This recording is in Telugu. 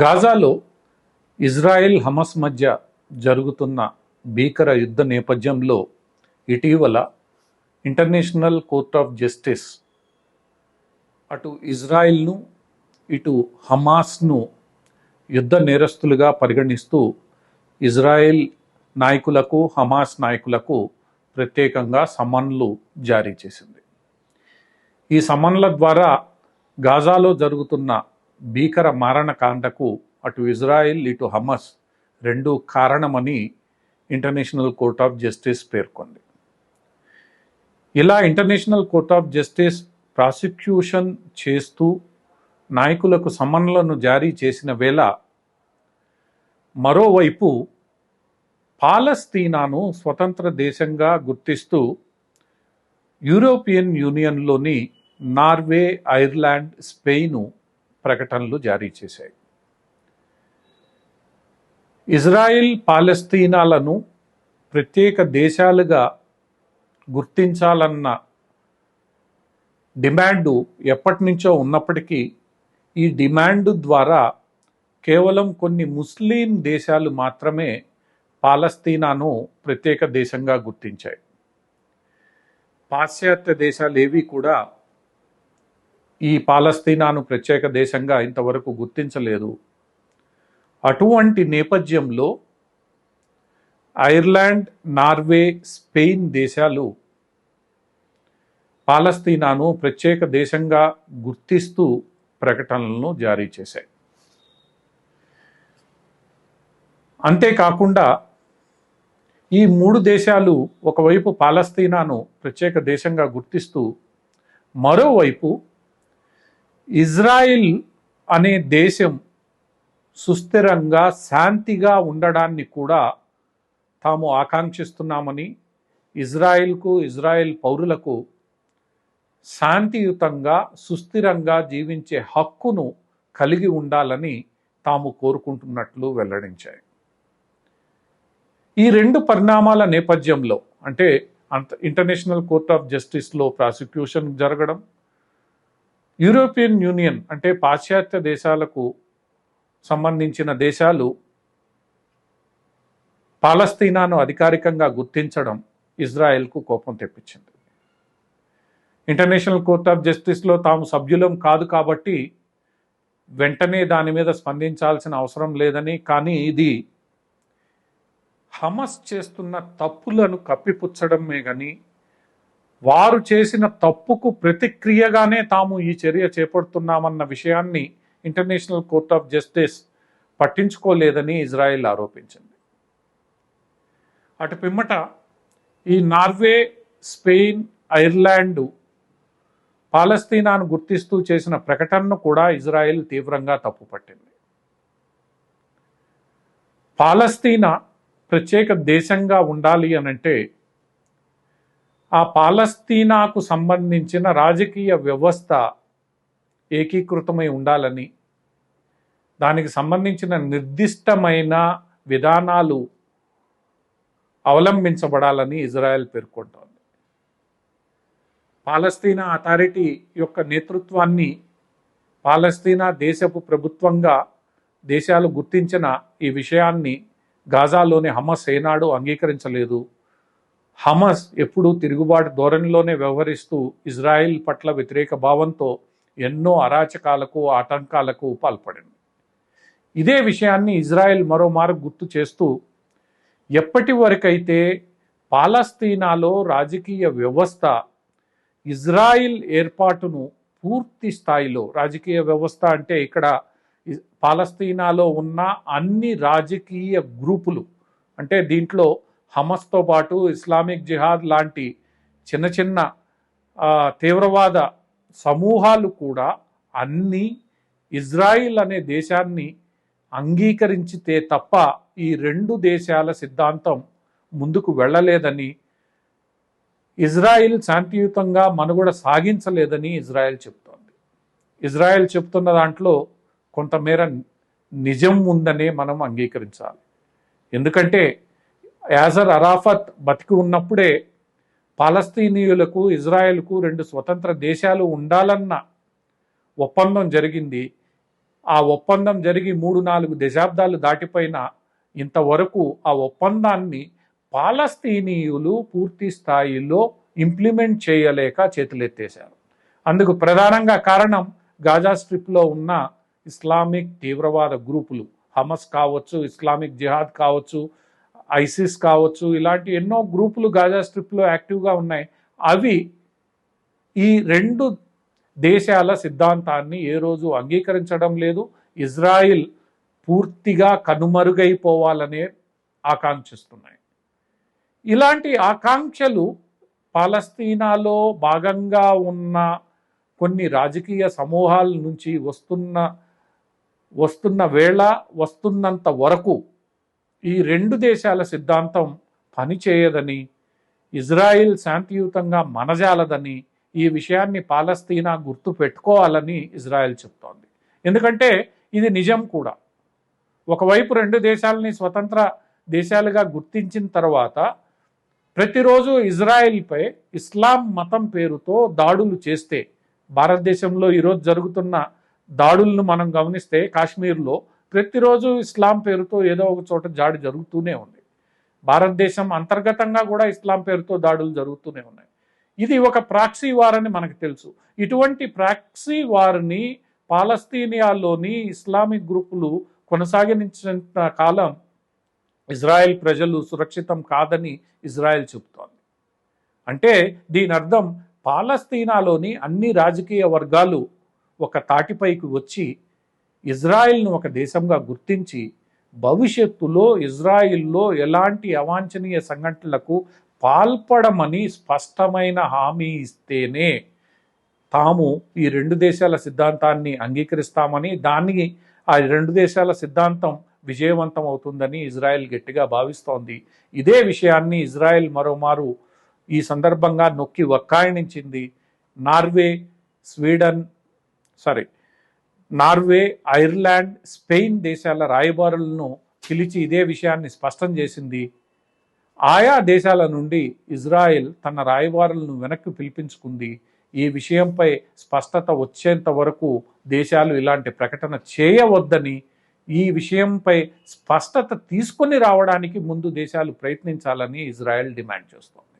గాజాలో ఇజ్రాయెల్ హమస్ మధ్య జరుగుతున్న భీకర యుద్ధ నేపథ్యంలో ఇటీవల ఇంటర్నేషనల్ కోర్ట్ ఆఫ్ జస్టిస్ అటు ఇజ్రాయెల్ను ఇటు హమాస్ను యుద్ధ నేరస్తులుగా పరిగణిస్తూ ఇజ్రాయెల్ నాయకులకు హమాస్ నాయకులకు ప్రత్యేకంగా సమన్లు జారీ చేసింది. ఈ సమన్ల ద్వారా గాజాలో జరుగుతున్న భీకర మారణకాండకు అటు ఇజ్రాయెల్ ఇటు హమస్ రెండు కారణమని ఇంటర్నేషనల్ కోర్ట్ ఆఫ్ జస్టిస్ పేర్కొంది. ఇలా international Court of justice prosecution చేస్తూ నాయకులకు సమన్లను జారీ చేసిన వేళ మరోవైపు పాలస్తీనాను స్వతంత్ర దేశంగా గుర్తిస్తూ యూరోపియన్ యూనియన్లోని నార్వే, ఐర్లాండ్, స్పెయిన్ ప్రకటనలు జారీ చేశాయి. ఇజ్రాయెల్ పాలస్తీనాలను ప్రత్యేక దేశాలుగా గుర్తించాలన్న డిమాండు ఎప్పటి నుంచో ఉన్నప్పటికీ ఈ డిమాండు ద్వారా కేవలం కొన్ని ముస్లిం దేశాలు మాత్రమే పాలస్తీనాను ప్రత్యేక దేశంగా గుర్తించాయి. పాశ్చాత్య దేశాలు ఏవి కూడా ఈ పాలస్తీనాను ప్రత్యేక దేశంగా ఇంతవరకు గుర్తించలేదు. అటువంటి నేపథ్యంలో ఐర్లాండ్, నార్వే, స్పెయిన్ దేశాలు పాలస్తీనాను ప్రత్యేక దేశంగా గుర్తిస్తూ ప్రకటనలను జారీ చేశాయి. అంతేకాకుండా ఈ మూడు దేశాలు ఒకవైపు పాలస్తీనాను ప్రత్యేక దేశంగా గుర్తిస్తూ మరోవైపు ఇజ్రాయిల్ అనే దేశం సుస్థిరంగా శాంతిగా ఉండడాన్ని కూడా తాము ఆకాంక్షిస్తున్నామని, ఇజ్రాయిల్కు, ఇజ్రాయిల్ పౌరులకు శాంతియుతంగా సుస్థిరంగా జీవించే హక్కును కలిగి ఉండాలని తాము కోరుకుంటున్నట్లు వెల్లడించాయి. ఈ రెండు పరిణామాల నేపథ్యంలో అంటే ఇంటర్నేషనల్ కోర్ట్ ఆఫ్ జస్టిస్లో ప్రాసిక్యూషన్ జరగడం, యూరోపియన్ యూనియన్ అంటే పాశ్చాత్య దేశాలకు సంబంధించిన దేశాలు పాలస్తీనాను అధికారికంగా గుర్తించడం ఇజ్రాయెల్కు కోపం తెప్పించింది. ఇంటర్నేషనల్ కోర్ట్ ఆఫ్ జస్టిస్లో తాము సభ్యులం కాదు కాబట్టి వెంటనే దాని మీద స్పందించాల్సిన అవసరం లేదని, కానీ ఇది హమస్ చేస్తున్న తప్పులను కప్పిపుచ్చడమే కానీ వారు చేసిన తప్పుకు ప్రతిక్రియగానే తాము ఈ చర్య చేపడుతున్నామన్న విషయాన్ని ఇంటర్నేషనల్ కోర్ట్ ఆఫ్ జస్టిస్ పట్టించుకోలేదని ఇజ్రాయెల్ ఆరోపించింది. అటు పిమ్మట ఈ నార్వే, స్పెయిన్, ఐర్లాండ్ పాలస్తీనాను గుర్తిస్తూ చేసిన ప్రకటనను కూడా ఇజ్రాయెల్ తీవ్రంగా తప్పుపట్టింది. పాలస్తీనా ప్రత్యేక దేశంగా ఉండాలి అనంటే ఆ పాలస్తీనాకు సంబంధించిన రాజకీయ వ్యవస్థ ఏకీకృతమై ఉండాలని, దానికి సంబంధించిన నిర్దిష్టమైన విధానాలు అవలంబించబడాలని ఇజ్రాయెల్ పేర్కొంటోంది. పాలస్తీనా అథారిటీ యొక్క నేతృత్వాన్ని పాలస్తీనా దేశపు ప్రభుత్వంగా దేశాలు గుర్తించిన ఈ విషయాన్ని గాజాలోని హమస్ ఏనాడు అంగీకరించలేదు. హమస్ ఎప్పుడూ తిరుగుబాటు ధోరణిలోనే వ్యవహరిస్తూ ఇజ్రాయెల్ పట్ల వ్యతిరేక భావంతో ఎన్నో అరాచకాలకు, ఆటంకాలకు పాల్పడింది. ఇదే విషయాన్ని ఇజ్రాయెల్ మరోమారు గుర్తు చేస్తూ ఎప్పటి వరకైతే పాలస్తీనాలో రాజకీయ వ్యవస్థ ఇజ్రాయిల్ ఏర్పాటును పూర్తి స్థాయిలో, రాజకీయ వ్యవస్థ అంటే ఇక్కడ పాలస్తీనాలో ఉన్న అన్ని రాజకీయ గ్రూపులు అంటే దీంట్లో హమస్తో పాటు ఇస్లామిక్ జిహాద్ లాంటి చిన్న చిన్న తీవ్రవాద సమూహాలు కూడా అన్నీ ఇజ్రాయిల్ అనే దేశాన్ని అంగీకరించితే తప్ప ఈ రెండు దేశాల సిద్ధాంతం ముందుకు వెళ్ళలేదని, ఇజ్రాయిల్ శాంతియుతంగా మనుగడ సాగించలేదని ఇజ్రాయెల్ చెప్తోంది. ఇజ్రాయెల్ చెప్తున్న దాంట్లో కొంతమేర నిజం ఉందనే మనం అంగీకరించాలి. ఎందుకంటే యాసర్ అరాఫత్ బతికి ఉన్నప్పుడే పాలస్తీనీయులకు, ఇజ్రాయెల్కు రెండు స్వతంత్ర దేశాలు ఉండాలన్న ఒప్పందం జరిగింది. ఆ ఒప్పందం జరిగి 3-4 దశాబ్దాలు దాటిపోయినా ఇంతవరకు ఆ ఒప్పందాన్ని పాలస్తీనీయులు పూర్తి స్థాయిలో ఇంప్లిమెంట్ చేయలేక చేతులెత్తేశారు. అందుకు ప్రధానంగా కారణం గాజా స్ట్రిప్లో ఉన్న ఇస్లామిక్ తీవ్రవాద గ్రూపులు, హమస్ కావచ్చు, ఇస్లామిక్ జిహాద్ కావచ్చు, ఐసిస్ కావచ్చు, ఇలాంటి ఎన్నో గ్రూపులు గాజా స్ట్రిప్లో యాక్టివ్గా ఉన్నాయి. అవి ఈ 2 దేశాల సిద్ధాంతాన్ని ఏ రోజు అంగీకరించడం లేదు. ఇజ్రాయిల్ పూర్తిగా కనుమరుగైపోవాలనే ఆకాంక్షిస్తున్నాయి. ఇలాంటి ఆకాంక్షలు పాలస్తీనాలో భాగంగా ఉన్న కొన్ని రాజకీయ సమూహాల నుంచి వస్తున్నంత వరకు ఈ 2 దేశాల సిద్ధాంతం పనిచేయదని, ఇజ్రాయిల్ శాంతియుతంగా మనజాలదని, ఈ విషయాన్ని పాలస్తీనా గుర్తు పెట్టుకోవాలని ఇజ్రాయెల్ చెప్తోంది. ఎందుకంటే ఇది నిజం కూడా. ఒకవైపు 2 దేశాలని స్వతంత్ర దేశాలుగా గుర్తించిన తర్వాత ప్రతిరోజు ఇజ్రాయెల్పై ఇస్లాం మతం పేరుతో దాడులు చేస్తే, భారతదేశంలో ఈరోజు జరుగుతున్న దాడులను మనం గమనిస్తే కాశ్మీర్లో ప్రతిరోజు ఇస్లాం పేరుతో ఏదో ఒక చోట దాడి జరుగుతూనే ఉంది. భారతదేశం అంతర్గతంగా కూడా ఇస్లాం పేరుతో దాడులు జరుగుతూనే ఉన్నాయి. ఇది ఒక ప్రాక్సీ వార్ అని మనకు తెలుసు. ఇటువంటి ప్రాక్సీ వార్ని పాలస్తీనియాలోని ఇస్లామిక్ గ్రూపులు కొనసాగించిన కాలం ఇజ్రాయెల్ ప్రజలు సురక్షితం కాదని ఇజ్రాయెల్ చెబుతోంది. అంటే దీని అర్థం పాలస్తీనాలోని అన్ని రాజకీయ వర్గాలు ఒక తాటిపైకి వచ్చి ఇజ్రాయెల్ను ఒక దేశంగా గుర్తించి భవిష్యత్తులో ఇజ్రాయిల్లో ఎలాంటి అవాంఛనీయ సంఘటనలకు పాల్పడమని స్పష్టమైన హామీ ఇస్తేనే తాము ఈ 2 దేశాల సిద్ధాంతాన్ని అంగీకరిస్తామని, దానికి ఆ 2 దేశాల సిద్ధాంతం విజయవంతం అవుతుందని ఇజ్రాయెల్ గట్టిగా భావిస్తోంది. ఇదే విషయాన్ని ఇజ్రాయెల్ మరోమారు ఈ సందర్భంగా నొక్కి వక్కాయనించింది. నార్వే, ఐర్లాండ్, స్పెయిన్ దేశాల రాయబారులను పిలిచి ఇదే విషయాన్ని స్పష్టం చేసింది. ఆయా దేశాల నుండి ఇజ్రాయెల్ తన రాయబారులను వెనక్కి పిలిపించుకుంది. ఈ విషయంపై స్పష్టత వచ్చేంత వరకు దేశాలు ఇలాంటి ప్రకటన చేయవద్దని, ఈ విషయంపై స్పష్టత తీసుకొని రావడానికి ముందు దేశాలు ప్రయత్నించాలని ఇజ్రాయెల్ డిమాండ్ చేస్తోంది.